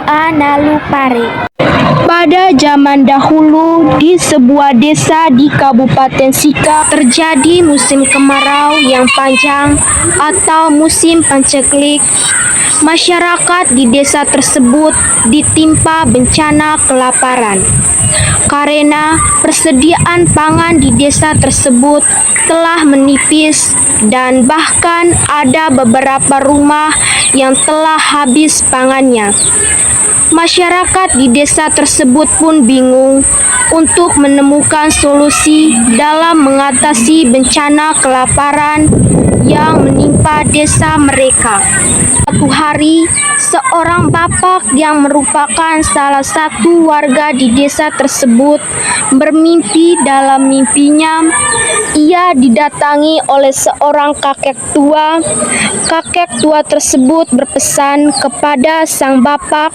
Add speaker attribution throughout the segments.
Speaker 1: Doa Nalupare. Pada zaman dahulu di sebuah desa di Kabupaten Sika terjadi musim kemarau yang panjang atau musim panceklik. Masyarakat di desa tersebut ditimpa bencana kelaparan karena persediaan pangan di desa tersebut telah menipis dan bahkan ada beberapa rumah yang telah habis pangannya. Masyarakat di desa tersebut pun bingung untuk menemukan solusi dalam mengatasi bencana kelaparan yang menimpa desa mereka. Suatu hari, seorang bapak yang merupakan salah satu warga di desa tersebut bermimpi. Dalam mimpinya, ia didatangi oleh seorang kakek tua. Kakek tua tersebut berpesan kepada sang bapak,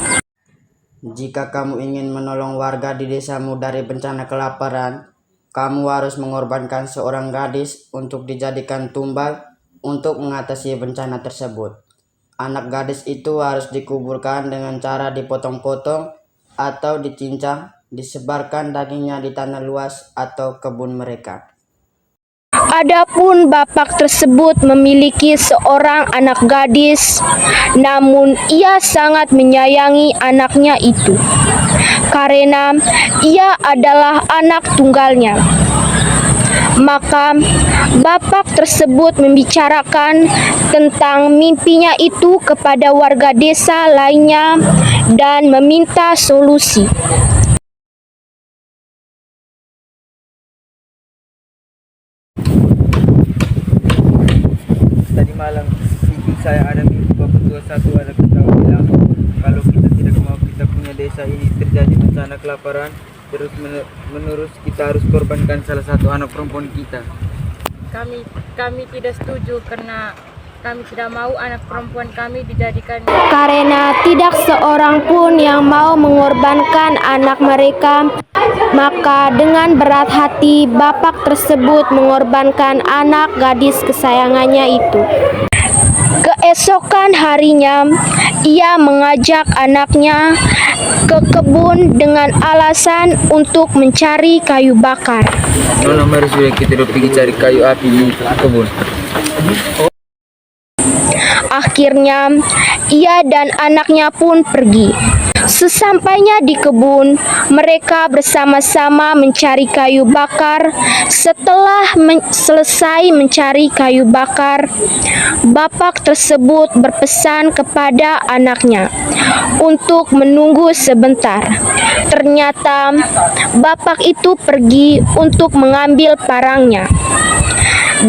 Speaker 2: "Jika kamu ingin menolong warga di desamu dari bencana kelaparan, kamu harus mengorbankan seorang gadis untuk dijadikan tumbal untuk mengatasi bencana tersebut. Anak gadis itu harus dikuburkan dengan cara dipotong-potong atau dicincang, disebarkan dagingnya di tanah luas atau kebun mereka."
Speaker 1: Adapun bapak tersebut memiliki seorang anak gadis, namun ia sangat menyayangi anaknya itu karena ia adalah anak tunggalnya. Maka bapak tersebut membicarakan tentang mimpinya itu kepada warga desa lainnya dan meminta solusi.
Speaker 3: Tadi malam ibu saya ada mimpi bahwa satu anak kita bilang kalau kita tidak mau kita punya desa ini terjadi bencana kelaparan terus menerus, kita harus korbankan salah satu anak perempuan kita.
Speaker 4: Kami tidak setuju karena kami tidak mau anak perempuan kami dijadikan.
Speaker 1: Karena tidak seorang pun yang mau mengorbankan anak mereka, maka dengan berat hati bapak tersebut mengorbankan anak gadis kesayangannya itu. Keesokan harinya, ia mengajak anaknya ke kebun dengan alasan untuk mencari kayu bakar.
Speaker 3: Nona, mari sudah kita pergi cari kayu api di kebun.
Speaker 1: Akhirnya, ia dan anaknya pun pergi. Sesampainya di kebun, mereka bersama-sama mencari kayu bakar. Setelah selesai mencari kayu bakar, bapak tersebut berpesan kepada anaknya untuk menunggu sebentar. Ternyata, bapak itu pergi untuk mengambil parangnya.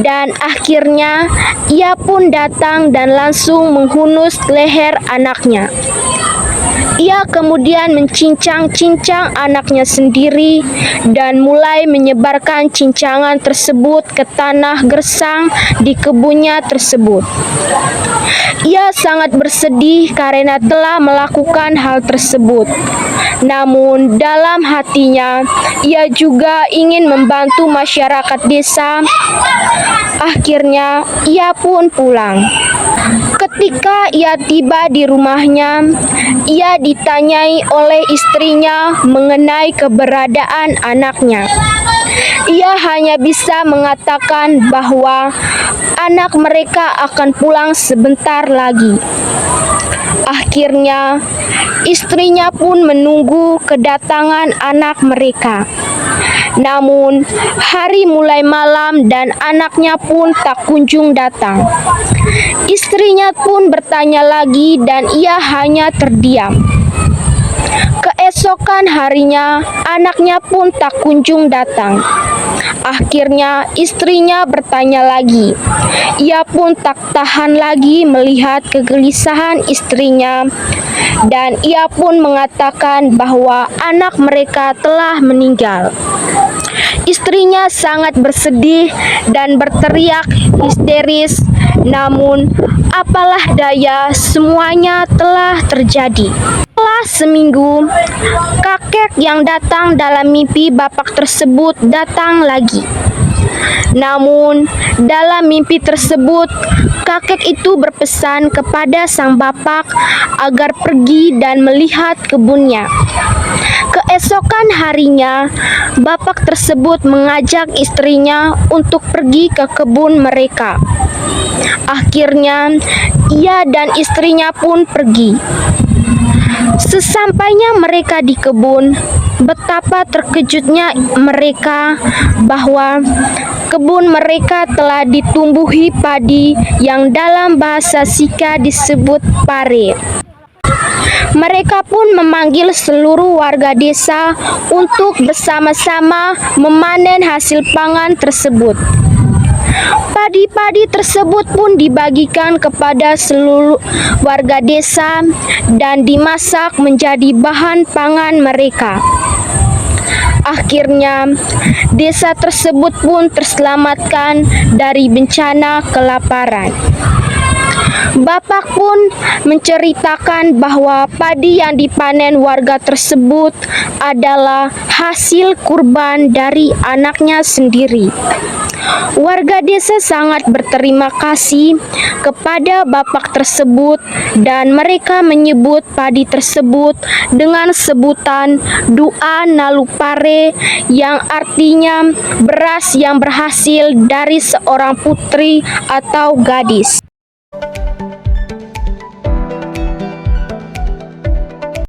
Speaker 1: Dan akhirnya ia pun datang dan langsung menghunus leher anaknya. Ia kemudian mencincang-cincang anaknya sendiri dan mulai menyebarkan cincangan tersebut ke tanah gersang di kebunnya tersebut. Ia sangat bersedih karena telah melakukan hal tersebut. Namun dalam hatinya, ia juga ingin membantu masyarakat desa. Akhirnya, ia pun pulang. Ketika ia tiba di rumahnya, ia ditanyai oleh istrinya mengenai keberadaan anaknya. Ia hanya bisa mengatakan bahwa anak mereka akan pulang sebentar lagi. Akhirnya, istrinya pun menunggu kedatangan anak mereka. Namun, hari mulai malam dan anaknya pun tak kunjung datang. Istrinya pun bertanya lagi dan ia hanya terdiam. Keesokan harinya, anaknya pun tak kunjung datang. Akhirnya istrinya bertanya lagi. Ia pun tak tahan lagi melihat kegelisahan istrinya dan ia pun mengatakan bahwa anak mereka telah meninggal. Istrinya sangat bersedih dan berteriak histeris, namun apalah daya, semuanya telah terjadi. Setelah seminggu, kakek yang datang dalam mimpi bapak tersebut datang lagi. Namun, dalam mimpi tersebut, kakek itu berpesan kepada sang bapak agar pergi dan melihat kebunnya. Keesokan harinya, bapak tersebut mengajak istrinya untuk pergi ke kebun mereka. Akhirnya, ia dan istrinya pun pergi. Sesampainya mereka di kebun, betapa terkejutnya mereka bahwa kebun mereka telah ditumbuhi padi yang dalam bahasa Sika disebut pare. Mereka pun memanggil seluruh warga desa untuk bersama-sama memanen hasil pangan tersebut. Padi-padi tersebut pun dibagikan kepada seluruh warga desa dan dimasak menjadi bahan pangan mereka. Akhirnya, desa tersebut pun terselamatkan dari bencana kelaparan. Bapak pun menceritakan bahwa padi yang dipanen warga tersebut adalah hasil kurban dari anaknya sendiri. Warga desa sangat berterima kasih kepada bapak tersebut dan mereka menyebut padi tersebut dengan sebutan doa nalupare yang artinya beras yang berhasil dari seorang putri atau gadis.